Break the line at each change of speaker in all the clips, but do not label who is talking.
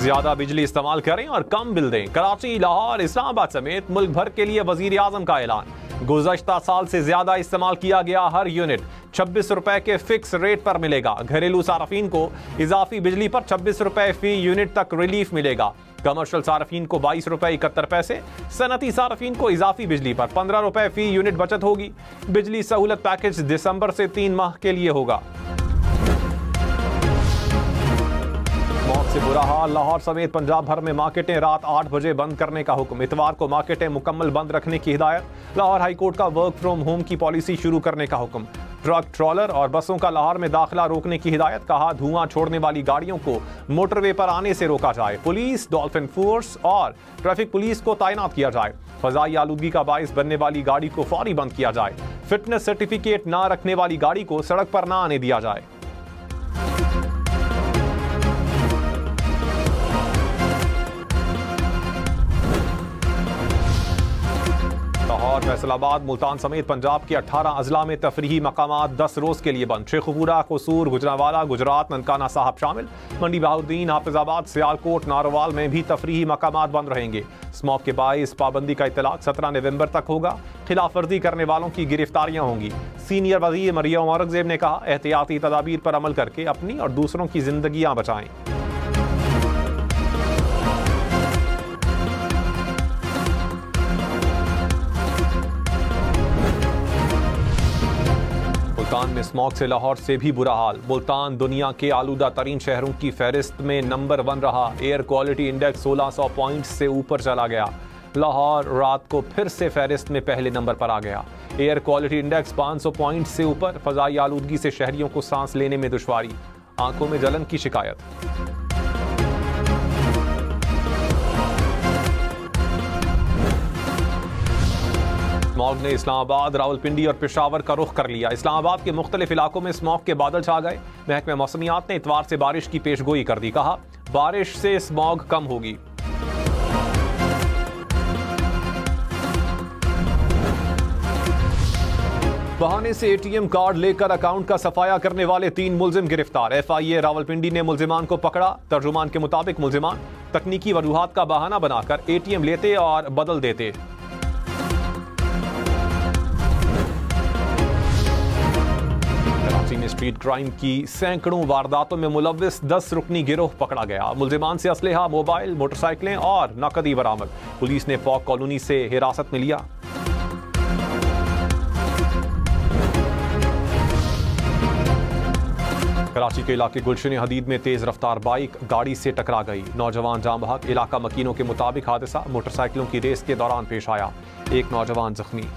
ज्यादा बिजली इस्तेमाल करें और कम बिल दें। कराची, लाहौर, इस्लामाबाद समेत मुल्क भर के लिए वजीर आजम का ऐलान। गुज़श्ता साल से ज्यादा इस्तेमाल किया गया हर यूनिट 26 रुपए के फिक्स रेट पर मिलेगा। घरेलू सार्फिन को इजाफी बिजली पर 26 रुपए फी यूनिट तक रिलीफ मिलेगा। कमर्शियल सार्फिन को 22 रुपए 71 पैसे, सनती सार्फिन को इजाफी बिजली पर 15 रुपए फी यूनिट बचत होगी। बिजली सहूलत पैकेज दिसंबर से 3 माह के लिए होगा। मौत से बुरा हाल, लाहौर समेत पंजाब भर में मार्केटें रात 8 बजे बंद करने का हुक्म। इतवार को मार्केटें मुकम्मल बंद रखने की हिदायत। लाहौर हाईकोर्ट का वर्क फ्रॉम होम की पॉलिसी शुरू करने का हुक्म। ट्रक, ट्रॉलर और बसों का लाहौर में दाखिला रोकने की हिदायत। कहा, धुआं छोड़ने वाली गाड़ियों को मोटरवे पर आने से रोका जाए। पुलिस, डॉल्फिन फोर्स और ट्रैफिक पुलिस को तैनात किया जाए। फजाई आलूदगी का बाइस बनने वाली गाड़ी को फौरी बंद किया जाए। फिटनेस सर्टिफिकेट ना रखने वाली गाड़ी को सड़क पर ना आने दिया जाए। लाहौर, फैसलाबाद, मुल्तान समेत पंजाब के 18 अजला में तफरीही मकामात 10 रोज के लिए बंद। शेखुपुरा, कसूर, गुजरावाला, गुजरात, ननकाना साहब शामिल। मंडी बहाउद्दीन, हाफिजाबाद, सियालकोट, नारोवाल में भी तफरीही मकामात बंद रहेंगे। स्मॉग के बाइस पाबंदी का इतलाक 17 नवंबर तक होगा। खिलाफ वर्जी करने वालों की गिरफ्तारियां होंगी। सीनियर वजीर मरियम औरंगजेब ने कहा, एहतियाती तदाबीर पर अमल करके अपनी और दूसरों की जिंदगियां बचाएं। मुल्तान में स्मॉग से लाहौर से भी बुरा हाल। मुल्तान दुनिया के आलूदा तरीन शहरों की फहरिस्त में नंबर 1 रहा। एयर क्वालिटी इंडेक्स 1600 पॉइंट से ऊपर चला गया। लाहौर रात को फिर से फहरिस्त में पहले नंबर पर आ गया। एयर क्वालिटी इंडेक्स 500 पॉइंट से ऊपर। फजाई आलूदगी से शहरियों को सांस लेने में दुश्वारी, आंखों में जलन की शिकायत। स्मॉग ने इस्लामाबाद, रावलपिंडी और पेशावर का रुख कर लिया। इस्लामाबाद के मुख्तलिफ इलाकों में स्मॉग के बादल छा गए। महकमे मौसमियात ने इतवार से बारिश की पेशगोई कर दी। कहा, बारिश से स्मॉग कम होगी। बहाने से एटीएम कार्ड लेकर अकाउंट का सफाया करने वाले 3 मुलजिम गिरफ्तार। FIA रावलपिंडी ने मुलजिमान को पकड़ा। तर्जुमान के मुताबिक मुलजिमान तकनीकी वजूहात का बहाना बनाकर एटीएम लेते और बदल देते। में स्ट्रीट क्राइम की सैकड़ों वारदातों में मुलव्विस 10 रुकनी गिरोह पकड़ा गया। मुलजिमान से असलहा, मोबाइल, मोटरसाइकिलें और नकदी बरामद। पुलिस ने पॉक कॉलोनी से हिरासत में लिया। कराची के इलाके गुलशन हदीद में तेज रफ्तार बाइक गाड़ी से टकरा गई। नौजवान जाम बहक। इलाका मकीनों के मुताबिक हादसा मोटरसाइकिलों की रेस के दौरान पेश आया। एक नौजवान जख्मी।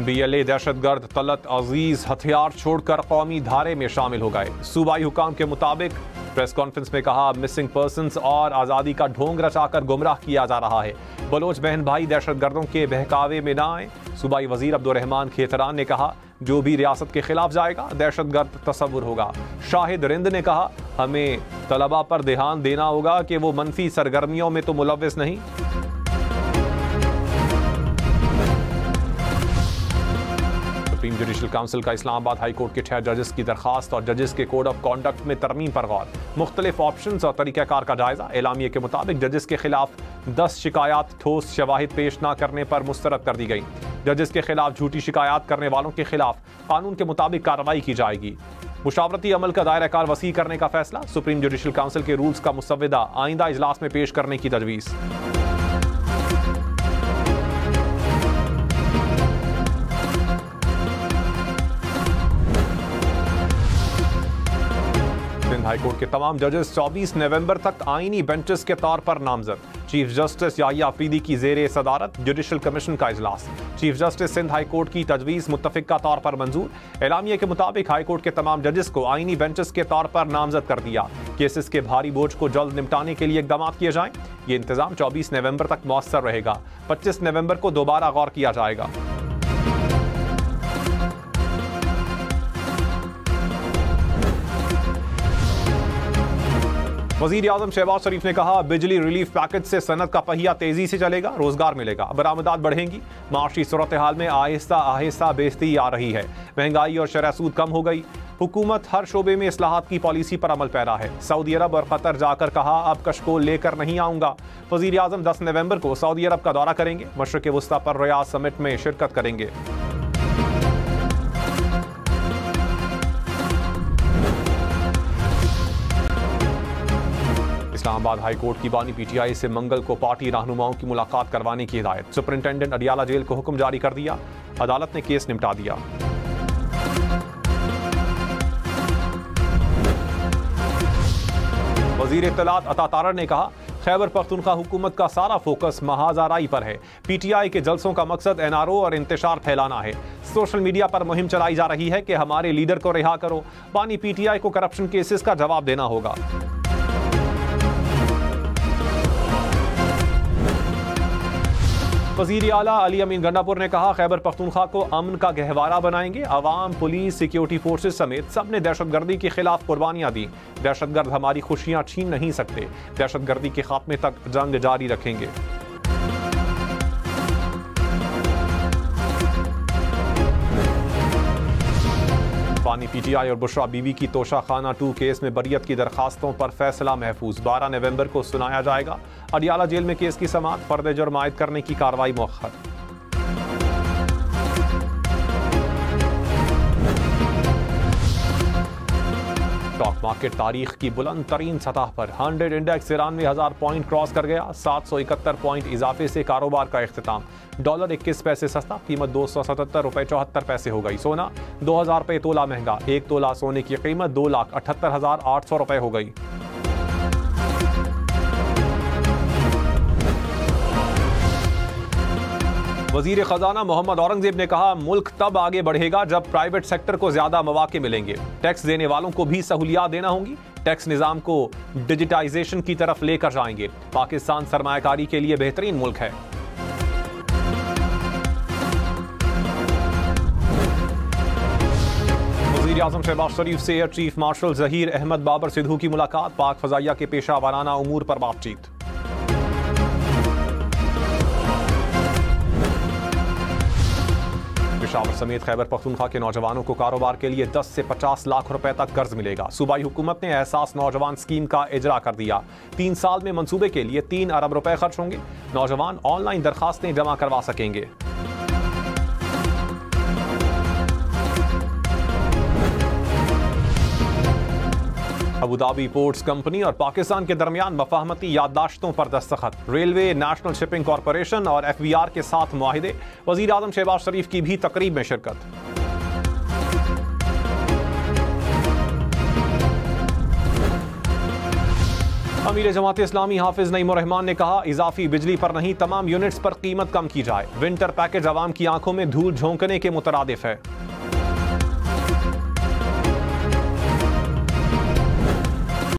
BLA दहशतगर्द तलत अजीज हथियार छोड़कर कौमी धारे में शामिल हो गए। सूबाई हुकाम के मुताबिक प्रेस कॉन्फ्रेंस में कहा, मिसिंग पर्सन्स और आज़ादी का ढोंग रचाकर गुमराह किया जा रहा है। बलोच बहन भाई दहशतगर्दों के बहकावे में ना आए। सूबाई वजीर अब्दुर्रहमान खेतरान ने कहा, जो भी रियासत के खिलाफ जाएगा दहशतगर्द तस्वुर होगा। शाहिद रिंद ने कहा, हमें तलबा पर ध्यान देना होगा कि वो मनफी सरगर्मियों में तो मुलव्विस नहीं। सुप्रीम जुडिशल काउंसिल का इस्लामाबाद हाई कोर्ट के 6 जजेस की दरखास्त और जजेस के कोड ऑफ कॉन्डक्ट में तरमीम पर गौर। मुख्तलिफ ऑप्शंस और तरीक़ाकार का जायजा। एलामिया के मुताबिक जजेस के खिलाफ 10 शिकायत ठोस शवाहिद पेश न करने पर मुस्तरद कर दी गई। जजेस के खिलाफ झूठी शिकायत करने वालों के खिलाफ कानून के मुताबिक कार्रवाई की जाएगी। मुशावरती अमल का दायरा कार वसी करने का फैसला। सुप्रीम जुडिशल काउंसिल के रूल्स का मुसव्वदा आइंदा इजलास में पेश करने की तजवीज़। हाईकोर्ट के तमाम जजेस 24 नवंबर तक आईनी बेंचेस के तौर पर नामजद। चीफ जस्टिस याहिया अफरीदी की जेरे सदारत जुडिशल कमीशन का इजलास। Chief justice Sindh high court की तजवीज़ मुत्तफिका तौर पर मंजूर। एलामिया के मुताबिक हाई कोर्ट के तमाम जजेस को आईनी बेंचेस के तौर पर नामजद कर दिया। केसेस के भारी बोझ को जल्द निपटाने के लिए इकदाम किए जाएं। ये इंतजाम 24 नवंबर तक मौसर रहेगा। 25 नवंबर को दोबारा गौर किया जाएगा। वजीर आजम शहबाज शरीफ ने कहा, बिजली रिलीफ पैकेज से सनत का पहिया तेजी से चलेगा, रोजगार मिलेगा, बरामदात बढ़ेंगी। माशी सूरत हाल में आहिस्ता आहिस्ता बेहतरी आ रही है, महंगाई और शरह सूद कम हो गई। हुकूमत हर शोबे में इस्लाहात की पॉलिसी पर अमल पैरा है। सऊदी अरब और कतर जाकर कहा, अब कशकोल लेकर नहीं आऊंगा। वजीर आजम 10 नवंबर को सऊदी अरब का दौरा करेंगे, मशरिक वस्ता पर रियाद समिट में शिरकत करेंगे। इस्लामाबाद हाई कोर्ट की बानी पीटीआई से मंगल को पार्टी रहनुमाओं की मुलाकात करवाने की हिदायत। सुपरिंटेंडेंट अडियाला जेल को हुक्म जारी कर दिया, अदालत ने केस निपटा दिया। वजीर इत्तलात अता तारड़ ने कहा, खैबर पख्तूनख्वा हुकूमत का सारा फोकस महाजाराई पर है। पीटीआई के जलसों का मकसद एनआरओ और इंतशार फैलाना है। सोशल मीडिया पर मुहिम चलाई जा रही है कि हमारे लीडर को रिहा करो। बानी पीटीआई को करप्शन केसेस का जवाब देना होगा। वजीर आला अली अमीन गंडापुर ने कहा, खैबर पख्तूनख्वा को अमन का गहवारा बनाएंगे। अवाम, पुलिस, सिक्योरिटी फोर्सेस समेत सब ने दहशतगर्दी के खिलाफ कुर्बानियां दी। दहशतगर्द हमारी खुशियां छीन नहीं सकते। दहशतगर्दी के खात्मे तक जंग जारी रखेंगे। बानी पीटीआई और बुशरा बीवी की तोशा खाना 2 केस में बरियत की दरखास्तों पर फैसला महफूज। 12 नवंबर को सुनाया जाएगा। अडियाला जेल में केस की समाअत, पर्दे जुर्म आयद करने की कार्रवाई मुअख्खर। स्टॉक मार्केट तारीख की बुलंद तरीन सतह पर 100 इंडेक्स 93,000 पॉइंट क्रॉस कर गया। 771 पॉइंट इजाफे से कारोबार का इख्तिताम। डॉलर 21 पैसे सस्ता, कीमत 277 रुपए 74 पैसे हो गई। सोना 2000 रुपए तोला महंगा, 1 तोला सोने की कीमत 2,78,800 रुपए हो गई। वजीर खजाना मोहम्मद औरंगजेब ने कहा, मुल्क तब आगे बढ़ेगा जब प्राइवेट सेक्टर को ज्यादा मौके मिलेंगे। टैक्स देने वालों को भी सहूलियात देना होंगी। टैक्स निजाम को डिजिटाइजेशन की तरफ लेकर जाएंगे। पाकिस्तान सरमायाकारी के लिए बेहतरीन मुल्क है। वजीर आजम शहबाज शरीफ से air chief marshal Zaheer Ahmed Babar Sidhu की मुलाकात। पाक फजाइया के पेशा वाराना उमूर पर बातचीत। पेशावर समेत खैबर पख्तूनख्वा के नौजवानों को कारोबार के लिए 10 से 50 लाख रुपए तक कर्ज मिलेगा। सूबाई हुकूमत ने एहसास नौजवान स्कीम का इजरा कर दिया। 3 साल में मंसूबे के लिए 3 अरब रुपए खर्च होंगे। नौजवान ऑनलाइन दरखास्तें जमा करवा सकेंगे। अबुधाबी पोर्ट्स कंपनी और पाकिस्तान के दरमियान मफाहमती याददाश्तों पर दस्तखत। रेलवे, नेशनल शिपिंग कॉरपोरेशन और FBR के साथ मुआहिदे। वजीर आजम शहबाज शरीफ की भी तकरीब में शिरकत। अमीर जमात इस्लामी हाफिज नईम रहमान ने कहा, इजाफी बिजली पर नहीं, तमाम यूनिट्स पर कीमत कम की जाए। विंटर पैकेज अवाम की आंखों में धूल झोंकने के मुतरादिफ है।